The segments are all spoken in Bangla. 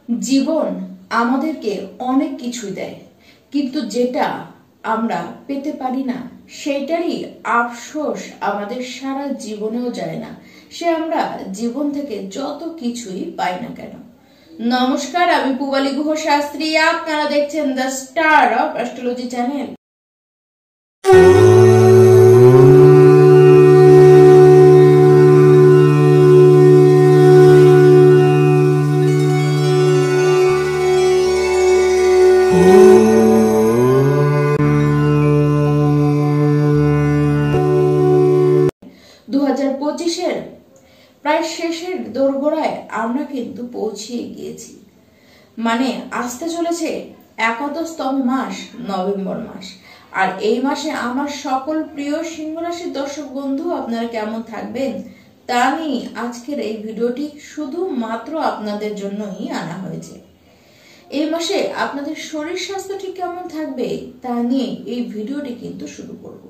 জীবন আমাদেরকে অনেক কিছুই দেয়, কিন্তু যেটা আমরা পেতে পারি না সেইটারই আফসোস আমাদের সারা জীবনেও যায় না, সে আমরা জীবন থেকে যত কিছুই পাই না কেন। নমস্কার, আমি পূবালী গুহ শাস্ত্রী, আপনারা দেখছেন the star of astrology channel. প্রায় শেষের দোরগোড়ায় আমরা কিন্তু পৌঁছিয়ে গিয়েছি। মানে আসতে চলেছে একাদশতম মাস, নভেম্বর মাস। আর এই মাসে আমার সকল প্রিয় সিংহ রাশির দর্শক বন্ধু আপনারা কেমন থাকবেন তা নিয়ে আজকের এই ভিডিওটি শুধুমাত্র আপনাদের জন্যই আনা হয়েছে। এই মাসে আপনাদের শরীর স্বাস্থ্য ঠিক কেমন থাকবে তা নিয়ে এই ভিডিওটি কিন্তু শুরু করব।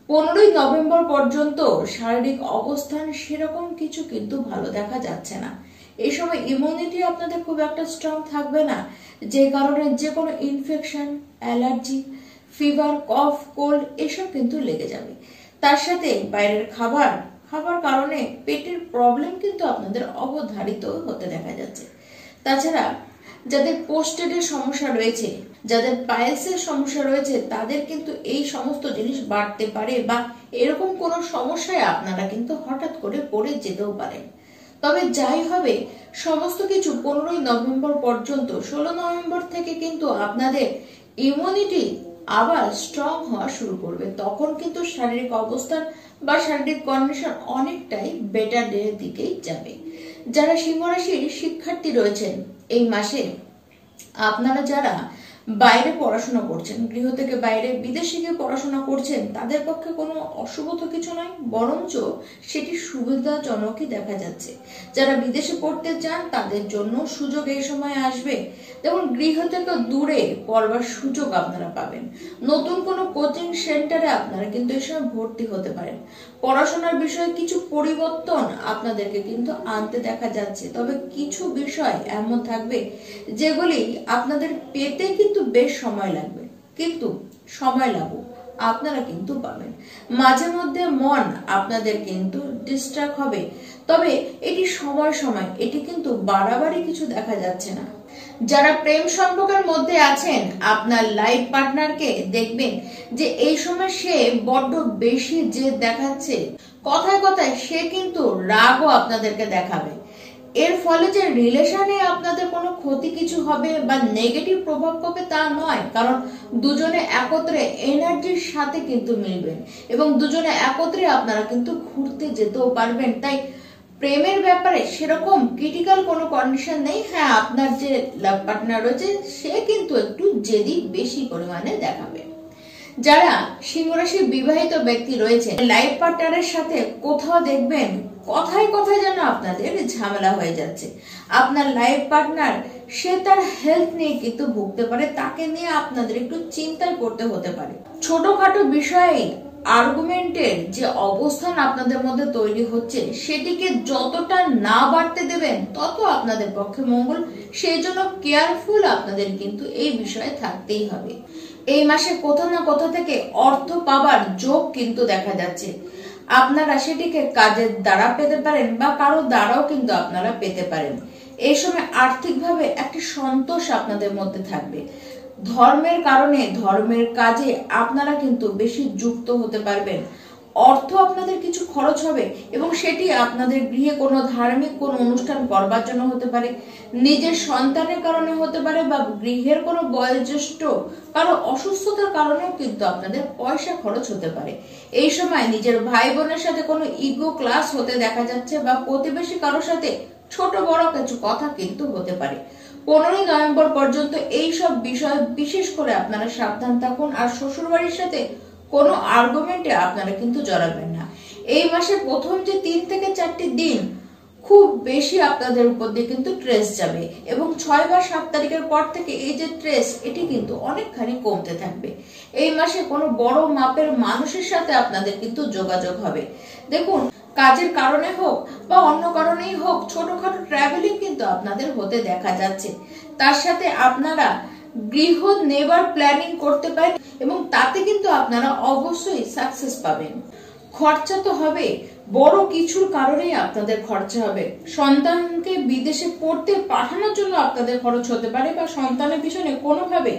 15ই নভেম্বর পর্যন্ত শারীরিক অবস্থান সেরকম কিছু কিন্তু ভালো দেখা যাচ্ছে না। এই সময় ইমিউনিটি আপনাদের খুব একটা স্ট্রং থাকবে না, যে কারণে যে কোনো ইনফেকশন, অ্যালার্জি, ফিভার, কফ, কোল্ড এসব কিন্তু লেগে যাবে। তার সাথে বাইরের খাবার কারণে পেটের প্রবলেম কিন্তু আপনাদের অবধারিত হতে দেখা যাচ্ছে। তাছাড়া যাদের পোস্টেডের সমস্যা রয়েছে, যাদের পাইলসের সমস্যা রয়েছে, তাদের কিন্তু এই সমস্ত জিনিস বাড়তে পারে বা এরকম কোনো সমস্যায় আপনারা কিন্তু হঠাৎ করে পড়ে যেতেও পারেন। তবে যাই হবে, সমস্ত কিছু 15ই নভেম্বর পর্যন্ত, 16 নভেম্বর থেকে কিন্তু আপনাদের ইমিউনিটি আবার স্ট্রং হওয়া শুরু করবে। তখন কিন্তু শারীরিক অবস্থান বা শারীরিক কন্ডিশন অনেকটাই বেটারের দিকেই যাবে। যারা সিংহ রাশির শিক্ষার্থী রয়েছেন, এই মাসে আপনারা যারা বাইরে পড়াশোনা করছেন, গৃহ থেকে বাইরে বিদেশে গিয়ে পড়াশোনা করছেন, তাদের পক্ষে কোনো অশুভ তো কিছু নয়, বরঞ্চ সেটি সুবিধাজনকই দেখা যাচ্ছে। যারা বিদেশে পড়তে চান তাদের জন্য সুযোগ এই সময় আসবে। যেমন গৃহ থেকে দূরে পড়বার সুযোগ আপনারা পাবেন। নতুন কোনো কোচিং সেন্টারে আপনারা কিন্তু এই সময় ভর্তি হতে পারেন। পড়াশোনার বিষয়ে কিছু পরিবর্তন আপনাদেরকে কিন্তু আনতে দেখা যাচ্ছে। তবে কিছু বিষয় এমন থাকবে যেগুলি আপনাদের পেতে কিন্তু বেশ সময় লাগবে, কিন্তু সময় লাগুক আপনারা কিন্তু পাবেন। মাঝে মধ্যে মন আপনাদের কিন্তু ডিস্ট্রাক্ট হবে, তবে এটি সময় এটি কিন্তু বাড়াবাড়ি কিছু দেখা যাচ্ছে না। যারা প্রেম সম্পর্কের মধ্যে আছেন, আপনার লাইফ পার্টনারকে দেখবেন যে এই সময় সে বড্ড বেশি জেদ দেখাচ্ছে, কথায় কথায় সে কিন্তু রাগও আপনাদেরকে দেখাবে। এর ফলে যে রিলেশনে আপনাদের কোনো ক্ষতি কিছু হবে বা নেগেটিভ প্রভাব পড়বে তা নয়, কারণ দুজনে একত্রে এনার্জির সাথে কিন্তু মিলবেন এবং দুজনে একত্রে আপনারা কিন্তু ঘুরতে যেতেও পারবেন। তাই প্রেমের ব্যাপারে সেরকম ক্রিটিক্যাল কোনো কন্ডিশন নেই। হ্যাঁ, আপনার যে লাভ পার্টনার রয়েছে সে কিন্তু একটু জেদি বেশি পরিমাণে দেখাবে। যারা সিংহ রাশির বিবাহিত ব্যক্তি রয়েছে, লাইফ পার্টনারের সাথে কোথাও দেখবেন কথায় কথায় যেন আপনাদের ঝামেলা হয়ে যাচ্ছে। আপনার লাইফ পার্টনার সে তার হেলথ নিয়ে কিন্তু ভুগতে পারে, তাকে নিয়ে আপনাদের একটু চিন্তায় পড়তে হতে পারে। ছোটখাটো বিষয়ে আর্গুমেন্টের যে অবস্থান আপনাদের মধ্যে তৈরি হচ্ছে, সেটিকে যতটা না বাড়তে দেবেন তত আপনাদের পক্ষে মঙ্গল। সেই জন্য কেয়ারফুল আপনাদের কিন্তু এই বিষয়ে থাকতেই হবে। এই মাসে কোথাও না কোথা থেকে অর্থ পাবার যোগ কিন্তু দেখা যাচ্ছে। আপনারা সেটিকে কাজের দ্বারা পেতে পারেন বা কারো দ্বারাও কিন্তু আপনারা পেতে পারেন। এই সময় আর্থিকভাবে একটি সন্তোষ আপনাদের মধ্যে থাকবে। ধর্মের কারণে ধর্মের কাজে আপনারা কিন্তু বেশি যুক্ত হতে পারবেন। অর্থ আপনাদের কিছু খরচ হবে এবং সেটি আপনাদের গৃহে কোনো ধার্মিক কোনো অনুষ্ঠান করবার জন্য হতে পারে, নিজের সন্তানের কারণে হতে পারে বা গৃহের কোনো বয়োজ্যেষ্ঠ কারো অসুস্থতার কারণেও কিন্তু আপনাদের পয়সা খরচ হতে পারে। এই সময় নিজের ভাই বোনের সাথে কোনো ইগো ক্লাস হতে দেখা যাচ্ছে বা প্রতিবেশী কারোর সাথে ছোট বড় কিছু কথা কিন্তু হতে পারে। 15ই নভেম্বর পর্যন্ত এই সব বিষয় বিশেষ করে আপনারা সাবধান থাকুন। আর শ্বশুর বাড়ির সাথে কোনো আর্গুমেন্টে আপনারা কিন্তু জড়াবেন না। এই মাসে প্রথম যে 3 থেকে 4টি দিন খুব বেশি আপনাদের উপর দিয়ে কিন্তু স্ট্রেস যাবে এবং 6 বা 7 তারিখের পর থেকে এই যে স্ট্রেস এটি কিন্তু অনেকখানি কমতে থাকবে। এই মাসে কোনো বড় মাপের মানুষের সাথে আপনাদের কিন্তু যোগাযোগ হবে। দেখুন, কাজের কারণে হোক বা অন্য কারণেই হোক, ছোটখাটো ট্রাভেলিং কিন্তু আপনাদের হতে দেখা যাচ্ছে। তার সাথে আপনারা গৃহ নেবার প্ল্যানিং করতে পারেন এবং তাতে কিন্তু আপনারা অবশ্যই সাকসেস পাবেন। খরচা তো হবে, বড় কিছুর কারণেই আপনাদের খরচা হবে। সন্তানকে বিদেশে পড়তে পাঠানোর জন্য আপনাদের খরচ হতে পারে বা সন্তানের পিছনে কোনোভাবে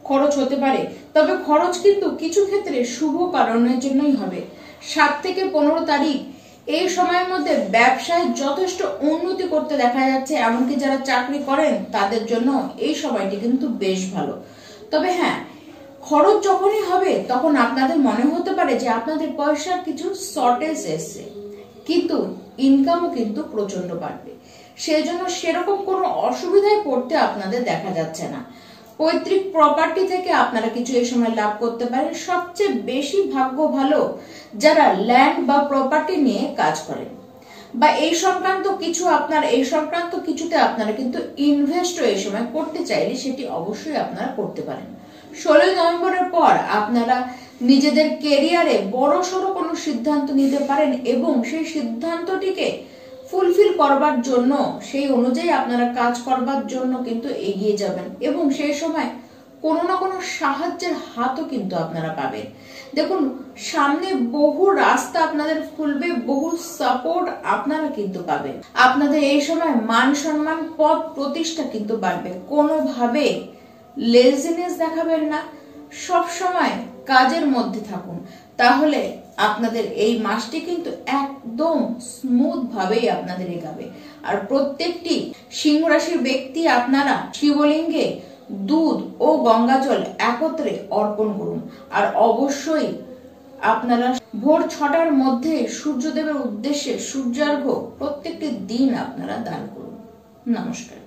খরচ হতে পারে, তবে খরচ কিন্তু কিছু ক্ষেত্রে শুভ কারণের জন্যই হবে। 7 থেকে 15 তারিখ এই সময়ের মধ্যে ব্যবসায় যথেষ্ট উন্নতি করতে দেখা যাচ্ছে। এমনকি যারা চাকরি করেন তাদের জন্য এই সময়টি কিন্তু বেশ ভালো। তবে হ্যাঁ, খরচ যখনই হবে তখন আপনাদের মনে হতে পারে যে আপনাদের পয়সার কিছু শর্টেজ এসছে, কিন্তু ইনকামও কিন্তু প্রচন্ড বাড়বে। সেই জন্য সেরকম কোনো অসুবিধায় পড়তে আপনাদের দেখা যাচ্ছে না। পৈতৃক প্রপার্টি থেকে আপনারা কিছু এই সময় লাভ করতে পারেন। সবচেয়ে বেশি ভাগ্য ভালো যারা ল্যান্ড বা প্রপার্টি নিয়ে কাজ করেন বা এই সংক্রান্ত কিছুতে আপনারা কিন্তু ইনভেস্ট এই সময় করতে চাইলে সেটি অবশ্যই আপনারা করতে পারেন। 16 নভেম্বরের পর আপনারা নিজেদের কেরিয়ারে বড় সড়ো কোনো সিদ্ধান্ত নিতে পারেন এবং সেই সিদ্ধান্তটিকে ফুলফিল করবার জন্য, সেই অনুযায়ী আপনারা কাজ করবার জন্য কিন্তু এগিয়ে যাবেন এবং সেই সময় কোনো না কোনো সাহায্যের হাতও কিন্তু আপনারা পাবেন। দেখুন, সামনে বহু রাস্তা আপনাদের খুলবে, বহু সাপোর্ট আপনারা কিন্তু পাবেন। আপনাদের এই সময় মান সম্মান, পদ প্রতিষ্ঠা কিন্তু বাড়বে। কোনোভাবে লেজিনেস দেখাবেন না, সব সময় কাজের মধ্যে থাকুন, তাহলে আপনাদের এই মাসটি কিন্তু একদম স্মুথ ভাবেই আপনাদের এগাবে। আর প্রত্যেকটি সিংহ রাশির ব্যক্তি আপনারা শিবলিঙ্গে দুধ ও গঙ্গাজল একত্রে অর্পণ করুন। আর অবশ্যই আপনারা ভোর 6টার মধ্যে সূর্যদেবের উদ্দেশ্যে সূর্যার্ঘ্য প্রত্যেকটি দিন আপনারা দান করুন। নমস্কার।